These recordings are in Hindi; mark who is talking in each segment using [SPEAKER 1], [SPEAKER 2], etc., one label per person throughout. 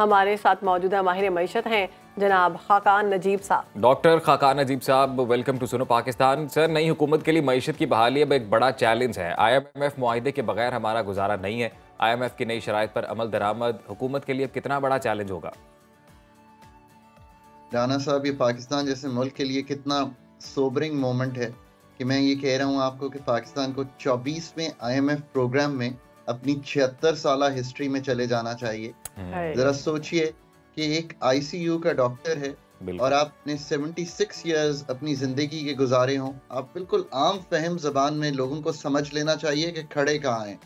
[SPEAKER 1] हमारे साथ मौजूदा माहिर मईशत हैं जनाब खाकान नजीब साहब।
[SPEAKER 2] डॉक्टर खाकान नजीब साहब, वेलकम टू सुनो पाकिस्तान। सर, नई हुकूमत के लिए मईशत की बहाली अब एक बड़ा चैलेंज है। IMF मुआहिदे के बगैर हमारा गुजारा नहीं है। IMF की नई शराइत पर अमल दरामद हुकूमत के लिए कितना बड़ा चैलेंज होगा?
[SPEAKER 3] राना साहब, ये पाकिस्तान जैसे मुल्क के लिए कितना सोबरिंग मोमेंट है कि मैं ये कह रहा हूँ आपको कि पाकिस्तान को 24वें IMF प्रोग्राम में अपनी 76 साल हिस्ट्री में चले जाना चाहिए। जरा सोचिए कि एक ICU का डॉक्टर है और आपने 76 इयर्स अपनी जिंदगी के गुजारे हों। आप बिल्कुल आम फहम जबान में लोगों को समझ लेना चाहिए कि खड़े कहाँ हैं।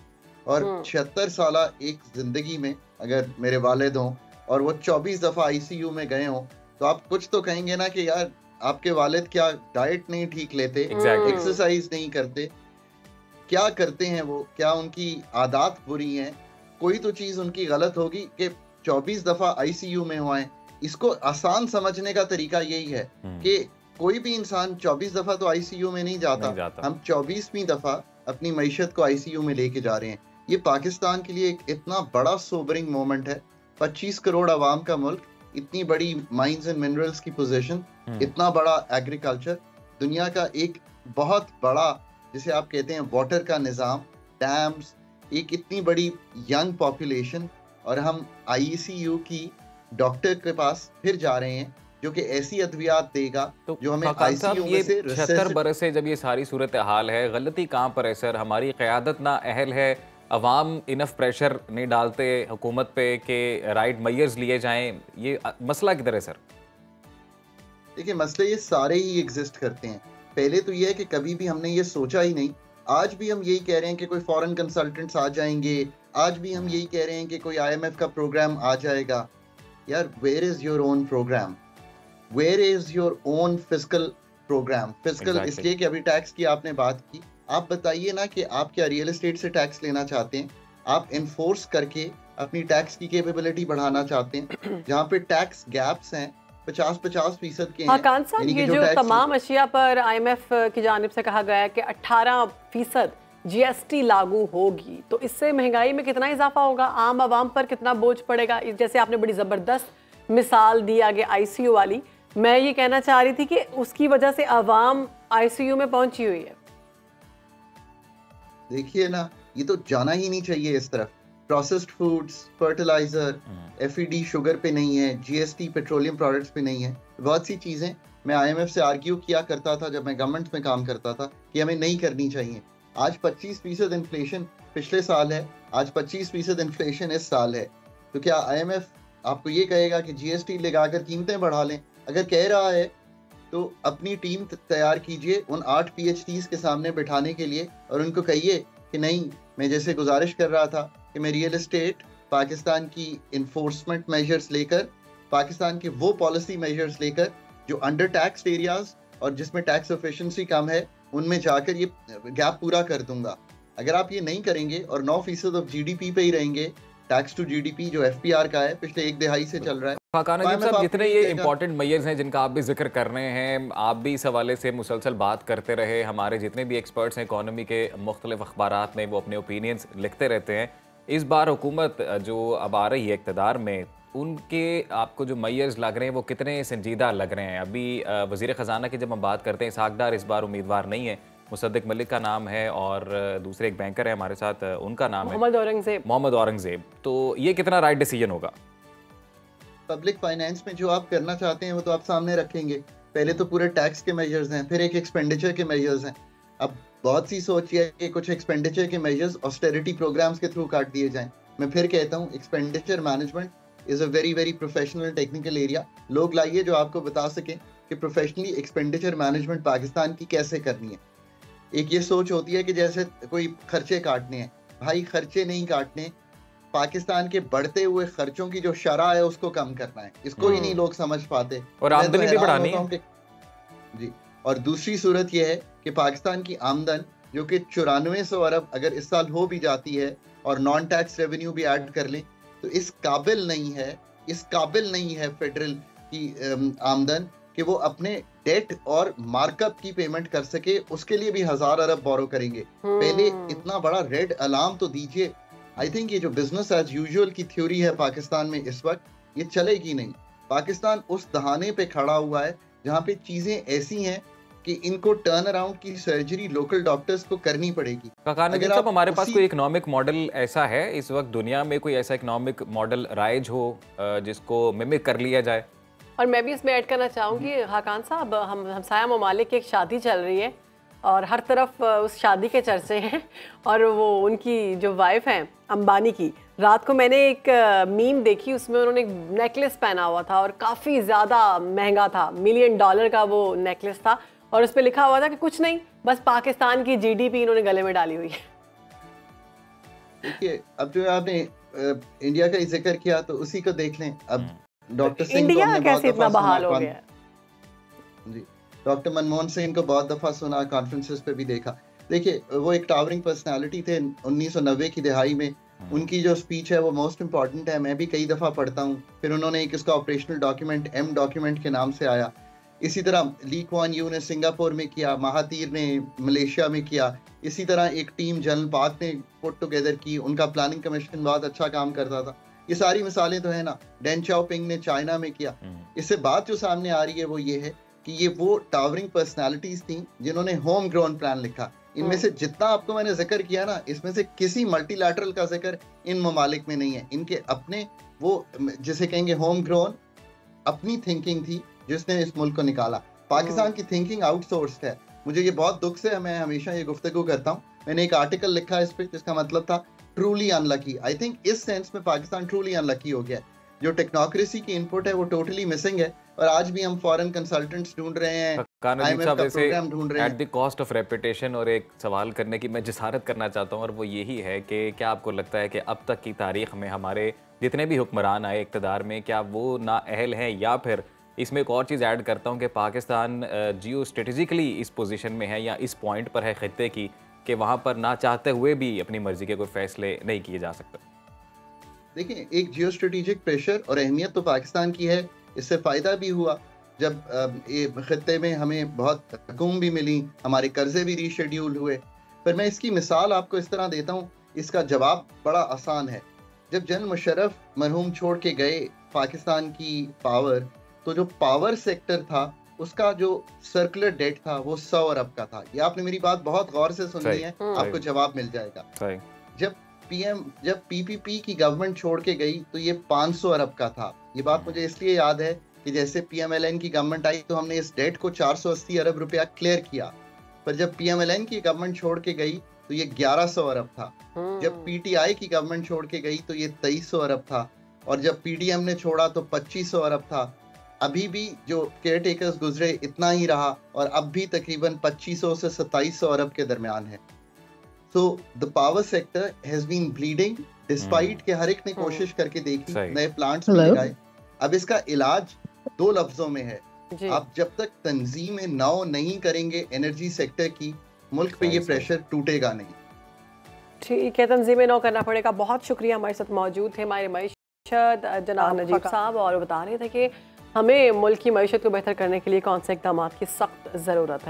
[SPEAKER 3] और 76 साल एक जिंदगी में अगर मेरे वालिद हों और वो 24 दफा ICU में गए हों, तो आप कुछ तो कहेंगे ना कि यार आपके वालिद क्या डाइट नहीं ठीक लेते, एक्सरसाइज नहीं करते, क्या करते हैं वो, क्या उनकी आदत बुरी हैं, कोई तो चीज उनकी गलत होगी कि 24 दफा ICU में हुआ है। इसको आसान समझने का तरीका यही है कि कोई भी इंसान 24 दफा तो ICU में नहीं जाता। हम 24वीं दफा अपनी मईशत को ICU में लेके जा रहे हैं। ये पाकिस्तान के लिए एक इतना बड़ा सोबरिंग मोमेंट है। 25 करोड़ आवाम का मुल्क, इतनी बड़ी माइंस एंड मिनरल्स की पोजीशन, इतना बड़ा एग्रीकल्चर, दुनिया का एक बहुत बड़ा जिसे आप कहते हैं वाटर का निज़ाम, डैम्स, एक इतनी बड़ी यंग पॉपुलेशन, और हम ICU की डॉक्टर के पास फिर जा रहे हैं जो कि ऐसी अद्वियात देगा तो जो हमें ICU में से
[SPEAKER 2] 76 बरस से जब ये सारी सूरत हाल है, गलती कहाँ पर है सर? हमारी क़यादत ना अहल है, अवाम इनफ प्रेशर नहीं डालते हुकूमत पे कि राइट मेजर्स लिए जाएं, ये मसला किधर है सर?
[SPEAKER 3] देखिए, मसले ये सारे ही एग्जिस्ट करते हैं। पहले तो ये है कि कभी भी हमने ये सोचा ही नहीं। आज भी हम यही कह रहे हैं कि कोई फॉरेन कंसल्टेंट्स आ जाएंगे, आज भी हम यही कह रहे हैं कि कोई IMF का प्रोग्राम आ जाएगा। यार, where is your own programme? Where is your own fiscal programme? Fiscal इसलिए कि अभी टैक्स की आपने बात की। आप बताइए ना कि आप क्या रियल एस्टेट से टैक्स लेना चाहते हैं? आप इन्फोर्स करके अपनी टैक्स की कैपेबिलिटी बढ़ाना चाहते हैं? जहाँ पे टैक्स गैप्स हैं 50-50% के हैं।
[SPEAKER 1] खान साहब, ये जो तमाम अशिया पर IMF की जानिब से कहा गया है कि 18% GST लागू होगी, तो इससे महंगाई में कितना इजाफा होगा, आम आवाम पर कितना बोझ पड़ेगा? जैसे आपने बड़ी ज़बरदस्त मिसाल दी आगे ICU वाली, मैं ये कहना चाह रही थी कि उसकी वजह से आवाम ICU में पहुंची हुई है।
[SPEAKER 3] देखिए ना, ये तो जाना ही नहीं चाहिए इस तरफ। Processed foods, fertiliser, FED sugar पे नहीं है, GST पेट्रोलियम प्रोडक्ट्स पे नहीं है, बहुत सी चीज़ें मैं IMF से आर्ग्यू किया करता था जब मैं गवर्नमेंट में काम करता था कि हमें नहीं करनी चाहिए। आज 25% इन्फ्लेशन पिछले साल है, आज 25% इन्फ्लेशन इस साल है, तो क्या IMF आपको ये कहेगा कि GST लगाकर कीमतें बढ़ा लें? अगर कह रहा है तो अपनी टीम तैयार कीजिए उन 8 PhDs के सामने बिठाने के लिए और उनको कहिए कि नहीं, मैं जैसे गुजारिश कर रहा था कि मैं रियल एस्टेट पाकिस्तान की इन्फोर्समेंट मेजर्स लेकर, पाकिस्तान के वो पॉलिसी मेजर्स लेकर जो अंडर टैक्स एरियाज और जिसमें टैक्स एफिशिएंसी कम है, उनमें जाकर ये गैप पूरा कर दूंगा। अगर आप ये नहीं करेंगे और 9% ऑफ GDP पे ही रहेंगे, टैक्स टू GDP जो FPR का है पिछले एक दिहाई से चल रहा है।
[SPEAKER 2] खाकान साहब, जितने ये इंपॉर्टेंट मेजर्स हैं जिनका आप भी जिक्र कर रहे हैं, आप भी इस हवाले से मुसलसल बात करते रहे, हमारे जितने भी एक्सपर्ट्स हैं इकॉनमी के मुख्तलिफ अखबारात में वो अपने ओपिनियंस लिखते रहते हैं। इस बार हुकूमत जो अब आ रही है इक़्तिदार में, उनके आपको जो मेजर्स लग रहे हैं वो कितने संजीदा लग रहे हैं? अभी वज़ीर ख़जाना की जब हम बात करते हैं, इसहाक़ डार इस बार उम्मीदवार नहीं है, मुसद्दिक मलिक का नाम है और दूसरे एक बैंकर है हमारे साथ, उनका नाम है मोहम्मद औरंगज़ेब। तो ये कितना राइट डिसीजन होगा?
[SPEAKER 3] पब्लिक फाइनेंस में जो आप करना चाहते हैं वो तो आप सामने रखेंगे। पहले तो पूरे टैक्स के मेजर्स हैं, फिर एक एक्सपेंडिचर के मेजर्स हैं। अब बहुत सी सोच है कि कुछ एक्सपेंडिचर के मेजर्स ऑस्टेरिटी प्रोग्राम्स के थ्रू काट दिए जाएं। मैं फिर कहता हूँ, expenditure management is a very very professional technical area. लोग लाइए जो आपको बता सकें कि प्रोफेशनली एक्सपेंडिचर मैनेजमेंट पाकिस्तान की कैसे करनी है। एक ये सोच होती है कि जैसे कोई खर्चे काटने हैं। भाई, खर्चे नहीं काटने, पाकिस्तान के बढ़ते हुए खर्चों की जो शरह है उसको कम करना है। इसको ही नहीं लोग समझ पाते
[SPEAKER 2] और आमदनी भी बढ़ानी है
[SPEAKER 3] जी। और दूसरी सूरत यह है कि पाकिस्तान की आमदन जो कि 9400 अरब अगर इस साल हो भी जाती है और नॉन टैक्स रेवेन्यू भी ऐड कर लें, तो इस काबिल नहीं है फेडरल की आमदन कि वो अपने डेट और मार्कअप की पेमेंट कर सके। उसके लिए भी 1000 अरब बोरो करेंगे। पहले इतना बड़ा रेड अलार्म तो दीजिए। आई थिंक ये जो बिजनेस एज यूजुअल की थ्योरी है पाकिस्तान में इस वक्त, ये चलेगी नहीं। पाकिस्तान उस दहाने पे खड़ा हुआ है जहाँ पे चीजें ऐसी हैं कि इनको टर्न अराउंड की सर्जरी लोकल डॉक्टर्स को करनी पड़ेगी।
[SPEAKER 2] अगर आप हमारे पास कोई इकोनॉमिक मॉडल ऐसा है इस वक्त दुनिया में, कोई ऐसा इकोनॉमिक मॉडल राइज हो जिसको मिमिक कर लिया जाए?
[SPEAKER 1] और मैं भी इसमें ऐड करना चाहूँगी हाकान साहब, हम हमसाया ममालिक की एक शादी चल रही है और हर तरफ उस शादी के चर्चे हैं, और वो उनकी जो वाइफ हैं अंबानी की, रात को मैंने एक मीम देखी, उसमें उन्होंने एक नेकलेस पहना हुआ था और काफ़ी ज़्यादा महंगा था, $1 मिलियन का वो नेकलेस था, और उस पर लिखा हुआ था कि कुछ नहीं, बस पाकिस्तान की जीडीपी इन्होंने गले में डाली हुई है।
[SPEAKER 3] देखिए, अब जो आपने इंडिया का जिक्र किया तो उसी को देख लें। अब डॉक्टर सिंह
[SPEAKER 1] इंडिया कैसे इतना बहाल हो गया?
[SPEAKER 3] जी, डॉक्टर मनमोहन सिंह को बहुत दफा सुना, कॉन्फ्रेंसेस पे भी देखा। देखिए, वो एक टावरिंग पर्सनालिटी थे 1990 की दिहाई में। उनकी जो स्पीच है वो मोस्ट इंपॉर्टेंट है, मैं भी कई दफा पढ़ता हूँ। फिर उन्होंने एक इसका ऑपरेशनल डॉक्यूमेंट एम डॉक्यूमेंट के नाम से आया। इसी तरह ली क्वान यू ने सिंगापुर में किया, महातीर ने मलेशिया में किया। इसी तरह एक टीम जनरल पाक ने पुट टुगेदर की, उनका प्लानिंग कमीशन बहुत अच्छा काम करता था। ये सारी मिसालें तो है ना। डेन चाओपिंग ने चाइना में किया। इससे बात जो सामने आ रही है वो ये है कि ये वो टावरिंग पर्सनालिटीज थी जिन्होंने होम ग्रोन प्लान लिखा। इनमें से जितना आपको मैंने जिक्र किया ना, इसमें से किसी मल्टीलैटरल का जिक्र इन ममालिक में नहीं है। इनके अपने वो जिसे कहेंगे होम ग्रोन अपनी थिंकिंग थी जिसने इस मुल्क को निकाला। पाकिस्तान की थिंकिंग आउटसोर्स्ड है। मुझे ये बहुत दुख से, मैं हमेशा ये गुफ्तगू करता हूँ, मैंने एक आर्टिकल लिखा इस पे जिसका मतलब था ट्रूली अनलकी। आई थिंक इस सेंस में पाकिस्तान ट्रूली अनलकी हो गया है। जो टेक्नोक्रेसी की इनपुट है वो टोटली मिसिंग है, और आज भी हम फॉरेन कंसल्टेंट्स ढूंढ रहे हैं, IMF का प्रोग्राम ढूंढ रहे हैं
[SPEAKER 2] at the cost of reputation. और एक सवाल करने की मैं जिसारत करना चाहता हूँ, और वो यही है कि क्या आपको लगता है कि अब तक की तारीख में हमारे जितने भी हुक्मरान आए इक़्तिदार में, क्या वो नाअहल हैं, या फिर इसमें एक और चीज़ ऐड करता हूँ कि पाकिस्तान जियो स्ट्रेटजिकली इस पोजीशन में है या इस पॉइंट पर है खित्ते की कि वहाँ पर ना चाहते हुए भी अपनी मर्जी के कोई फैसले नहीं किए जा सकते?
[SPEAKER 3] देखिए, एक जियो स्ट्रेटेजिक प्रेशर और अहमियत तो पाकिस्तान की है। इससे फ़ायदा भी हुआ जब ये खित्ते में हमें बहुत रकूम भी मिली, हमारे कर्जे भी रीशेड्यूल हुए। पर मैं इसकी मिसाल आपको इस तरह देता हूँ, इसका जवाब बड़ा आसान है। जब जनरल मुशर्रफ मरहूम छोड़ के गए पाकिस्तान की पावर, तो जो पावर सेक्टर था उसका जो सर्कुलर डेट था वो 100 अरब का था। ये आपने मेरी बात बहुत गौर से सुननी है, आपको जवाब मिल जाएगा। जब पीपीपी की गवर्नमेंट छोड़ के गई तो ये 500 अरब का था। ये बात मुझे इसलिए याद है कि जैसे PMLN की गवर्नमेंट आई तो हमने इस डेट को 480 अरब रुपया क्लियर किया, पर जब PMLN की गवर्नमेंट छोड़ के गई तो ये 1100 अरब था। जब PTI की गवर्नमेंट छोड़ के गई तो ये 2300 अरब था, और जब PDM ने छोड़ा तो 2500 अरब था। अभी भी जो केयर टेकर्स गुजरे इतना ही रहा, और अब भी तकरीबन 2500 से 2700 अरब के दरमियान है। So the power sector has been bleeding despite कि हर एक ने कोशिश करके देखी, नए प्लांट्स भी लगाए। अब इसका इलाज 2 लफ्जों में है, आप जब तक तंजीम नौ नहीं करेंगे एनर्जी सेक्टर की, मुल्क पे ये प्रेशर टूटेगा नहीं।
[SPEAKER 1] ठीक है, तंजीम नौ करना पड़ेगा। बहुत शुक्रिया, हमारे साथ मौजूद थे हमारे मईशत जनाब नजीब साहब, और बता रहे थे कि हमें मुल्क की मईशत को बेहतर करने के लिए कौन से इक़दामात की सख्त ज़रूरत है।